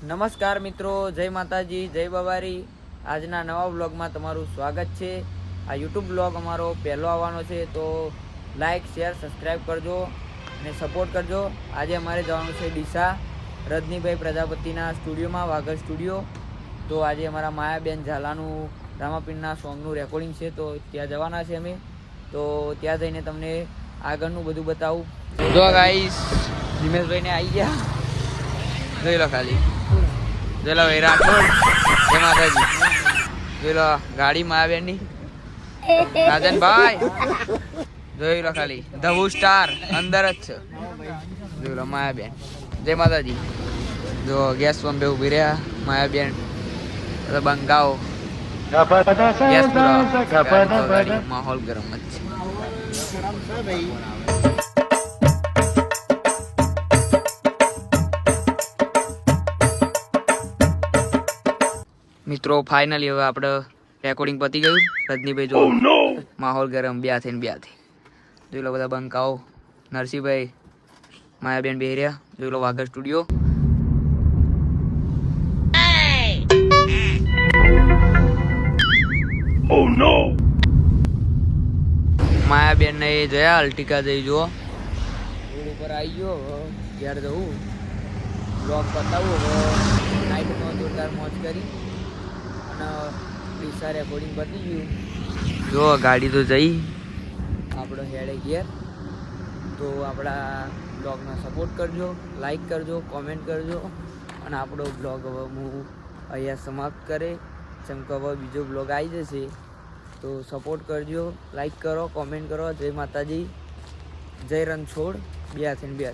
નમસ્કાર મિત્રો, જય માતાજી, જય બાવારી. આજના નવા વ્લોગમાં તમારું સ્વાગત છે. આ યુટ્યુબ વ્લોગ અમારો પહેલો આવવાનો છે, તો લાઈક, શેર, સબસ્ક્રાઈબ કરજો અને સપોર્ટ કરજો. આજે અમારે જવાનું છે ડીસા રજનીભાઈ પ્રજાપતિના સ્ટુડિયોમાં, વાગર સ્ટુડિયો. તો આજે અમારા માયાબેન ઝાલાનું રામાપીરના સોંગનું રેકોર્ડિંગ છે, તો ત્યાં જવાના છે અમે. તો ત્યાં જઈને તમને આગળનું બધું બતાવું. જો ગાઈસ, હિમેશભાઈને આવી ગયા, જોઈ લો ખાલી. જોઈ લો ભાઈ રાઠોડ, જય માતાજી. જોઈ લો ગાડી માયાબેનની, રાજનભાઈ જોઈ લો ખાલી. ધવુ સ્ટાર અંદર જ છે. જોઈ લો માયાબેન, જય માતાજી. જો ગેસ પંપે ઉભી રહ્યા માયાબેન, બંગાઓ ગેસ પૂરા, માહોલ ગરમ જ છે. મિત્રો ફાઇનલી હવે આપણે રેકોર્ડિંગ પતી ગયું. રજનીભાઈ જો માહોલ ગરમ, બ્યા થઈને જોઈ લો બધા બંકાઓ. નરસિંહભાઈ માયાબેન બેહી રહ્યા. જોઈ લો વાગર સ્ટુડિયો. માયાબેન ને જયા અલ્ટિકા જઈ જુઓ. રોડ ઉપર આવી ગયો, ક્યારે જવું બ્લોગ બતાવું. હવે નાઇટમાં જોરદાર મોજ કરી અને ડીસા રેકોર્ડિંગ પતી ગયું. જો ગાડી તો જઈ, આપણો હેડે ઘેર. તો આપણા બ્લોગને સપોર્ટ કરજો, લાઈક કરજો, કોમેન્ટ કરજો. અને આપણો બ્લોગ હવે હું અહીંયા સમાપ્ત કરે, જેમ કે હવે બીજો બ્લોગ આવી જશે. તો સપોર્ટ કરજો, લાઈક કરો, કોમેન્ટ કરો. જય માતાજી, જય રણછોડ, બે હાથે.